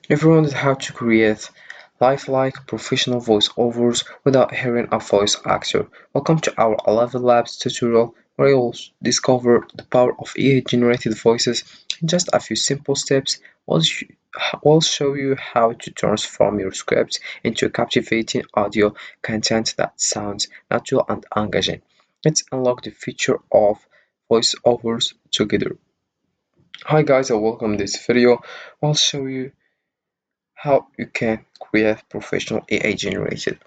Everyone knows how to create lifelike professional voiceovers without hearing a voice actor. Welcome to our ElevenLabs tutorial where you'll discover the power of AI-generated voices in just a few simple steps. We'll show you how to transform your scripts into captivating audio content that sounds natural and engaging. Let's unlock the future of voiceovers together. Hi guys and welcome to this video. I'll show you how you can create professional AI generated.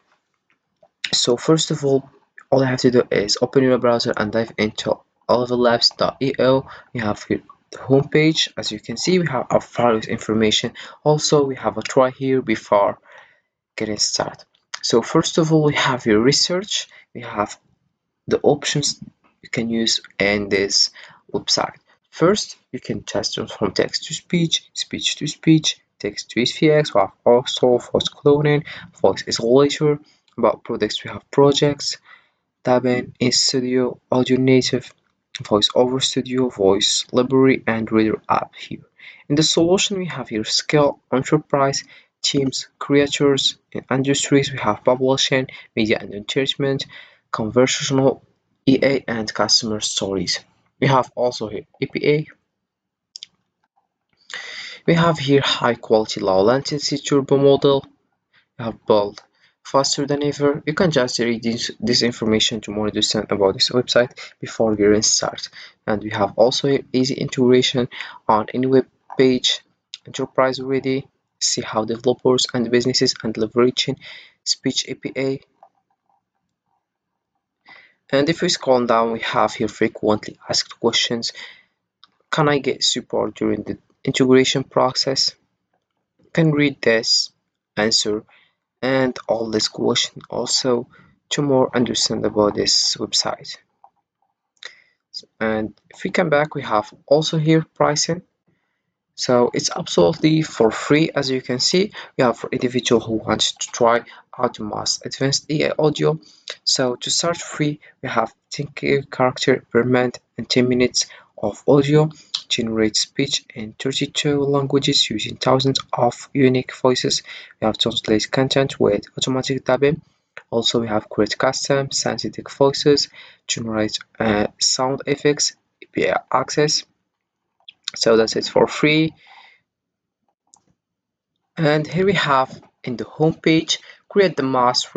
So first of all you have to do is open your browser and dive into ElevenLabs.io. We have here the home page. As you can see, we have our various information. Also, we have a try here before getting started. So first of all, we have your research. We have the options you can use in this website. First, you can just transform text to speech, speech to speech, text to SVX. We have also voice cloning, voice isolator. About products, we have projects, Tabin, in studio, audio native, voice over studio, voice library, and reader app here. In the solution, we have here scale, enterprise, teams, creators. In industries, we have publishing, media and entertainment, conversational EA, and customer stories. We have also here APA. We have here high quality low latency turbo model. We have built faster than ever. You can just read this information to more understand about this website before getting started. And we have also here easy integration on any web page, enterprise ready. See how developers and businesses and leveraging speech APA. And if we scroll down, we have here frequently asked questions. Can I get support during the integration process? Can read this answer and all this question also to more understand about this website. And if we come back, we have also here pricing. So it's absolutely for free. As you can see, we have for individual who wants to try out the most advanced AI audio. So to start free, we have 10 character per month and 10 minutes of audio, generate speech in 32 languages using thousands of unique voices. We have translate content with automatic dubbing. Also, we have create custom synthetic voices, generate sound effects, API access. So that's it for free. And here we have in the home page, create the most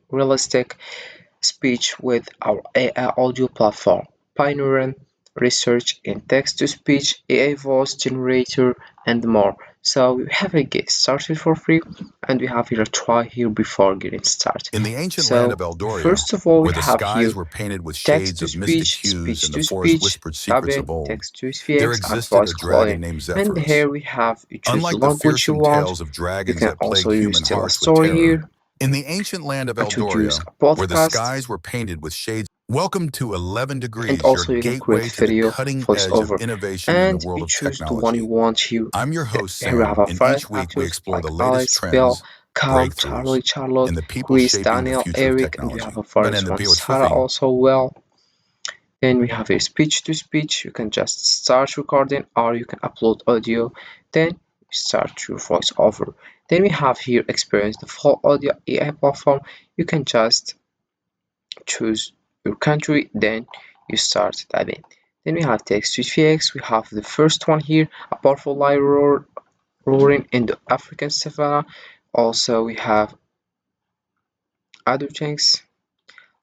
realistic speech with our AI audio platform, pioneering research in text-to-speech, AI voice generator, and more. So we have a get started for free, and we have here a try here before getting started. In the ancient land So of Eldoria, first of all, we where the have here skies were painted with shades of mystic text-to-speech, hues and the forest speech-to-speech, whispered secrets of dubbing, old, there text-to-SVX, and existed voice a dragon cloning. named And Zephyrus. here we have you choose the Unlike the language you fearsome want. tales of You dragons can that also plague use human tell a hearts with story terror, here, in the ancient land of introduce Eldoria, a where the podcast, skies were painted with shades, welcome to 11 and Degrees, your also you can create gateway to the video cutting edge of voiceover. innovation in the And world you of choose the one you technology. want here. I'm your host, Here we have Sam, our and five each week we actors explore like the latest Alex, Bill, trends, Cal, breakthroughs, Charlie, Charlotte, and the people Chris, shaping the Daniel, future of Eric, and we have technology. a Ben various and the one, Beer Sarah Swiffy. also well. Then we have a speech to speech. You can just start recording or you can upload audio. Then you start your voiceover. Then we have here experience the full audio AI platform. You can just choose your country, then you start typing. Then we have text to VX. We have the first one here, a powerful lion roaring in the African savannah. Also, we have other things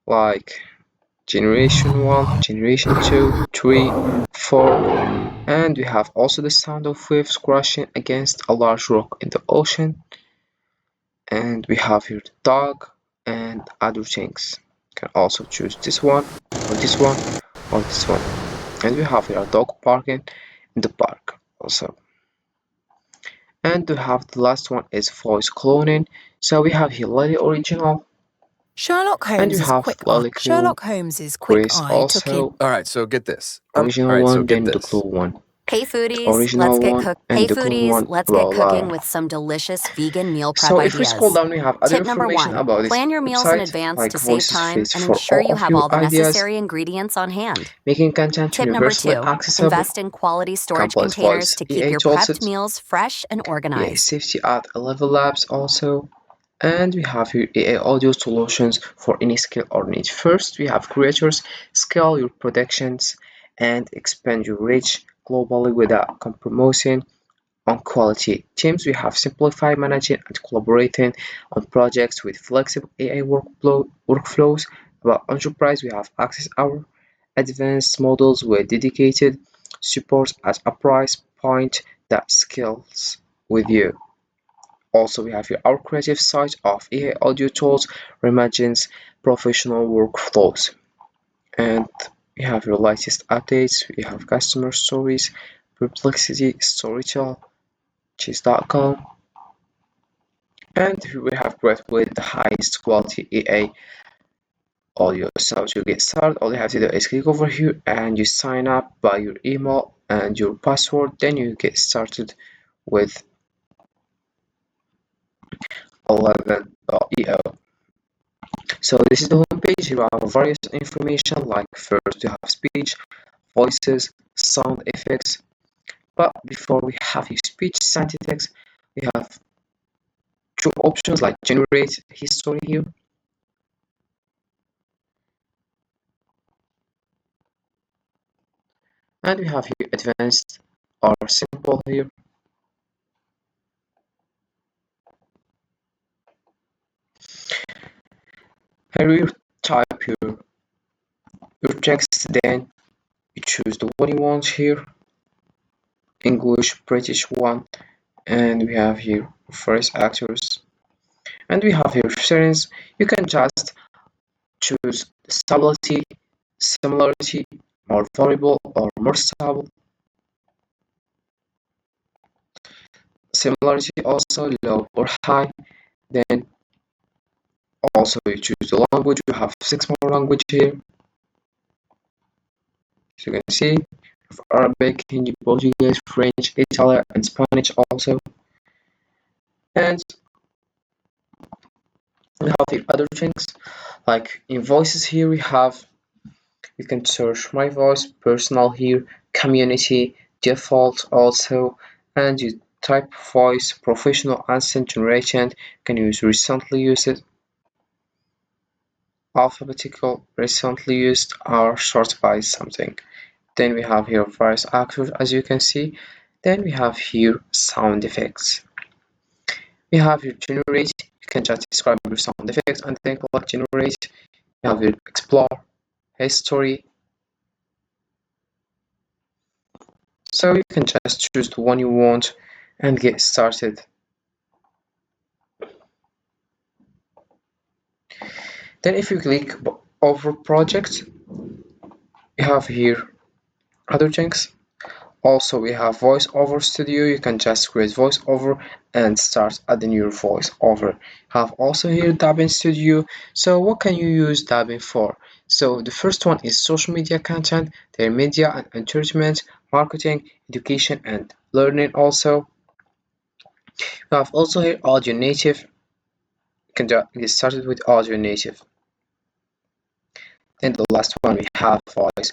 like generation 1, generation 2, 3, 4, and we have also the sound of waves crashing against a large rock in the ocean. And we have here the dog and other things. You can also choose this one, or this one, or this one. And we have here a dog parking in the park also. And we have the last one is voice cloning. So we have here Lily original, Sherlock and we Holmes's have quick eye. Lily Clue, Sherlock Holmes's quick Chris eye took in. also All right, so get this. original one, then the clue one. original one and the good one about Cooking Lara. with some delicious vegan meal prep So if we scroll ideas. down, we have other Tip number information 1, about this plan your meals in website, advance like to save Voices time Fit and for ensure all you of have your all the ideas, necessary ingredients on hand. making content Tip number universally 2, accessible, invest in quality storage complex containers voice to keep EA your prepped toolset, meals fresh and EA organized. safety at ElevenLabs also, and we have here AI audio solutions for any skill or need. First, we have creators scale your productions and expand your reach globally without compromising on quality. Teams, we have simplified managing and collaborating on projects with flexible AI workflows. About enterprise, we have access our advanced models with dedicated support at a price point that scales with you. Also, we have here our creative site of AI audio tools reimagines professional workflows. And we have your latest updates. We have customer stories, perplexity, storytell, chase.com, and we have great with the highest quality AI audio. So to get started, all you have to do is click over here and you sign up by your email and your password. Then you get started with 11.eo. So this is the homepage. You have various information like first you have speech, voices, sound effects. But before we have your speech sound effects, we have two options like generate history here. And we have here advanced or simple here. Here you type your text, then you choose the one you want here, English, British one, and we have here first actors, and we have here settings. You can just choose stability, similarity, more variable or more stable, similarity also low or high. Then also you choose the language. You have six more language here, as you can see. Arabic, Hindi, Portuguese, French, Italian, and Spanish also. And we have the other things like in voices here we have you can search my voice, personal here, community, default also, and you type voice, professional accent generation, can use recently used, alphabetical, recently used, or short by something. Then we have here various actors as you can see. Then we have here sound effects. We have here generate, you can just describe your sound effects and then click generate. You have here explore, history. So you can just choose the one you want and get started. Then if you click over project, you have here other things. Also we have voiceover studio. You can just create voiceover and start adding your voiceover. Have also here dubbing studio. So what can you use dubbing for? So the first one is social media content, their media and entertainment, marketing, education and learning also. We have also here audio native. You can get started with audio native. Then the last one we have voice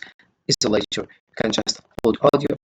isolator. You can just upload audio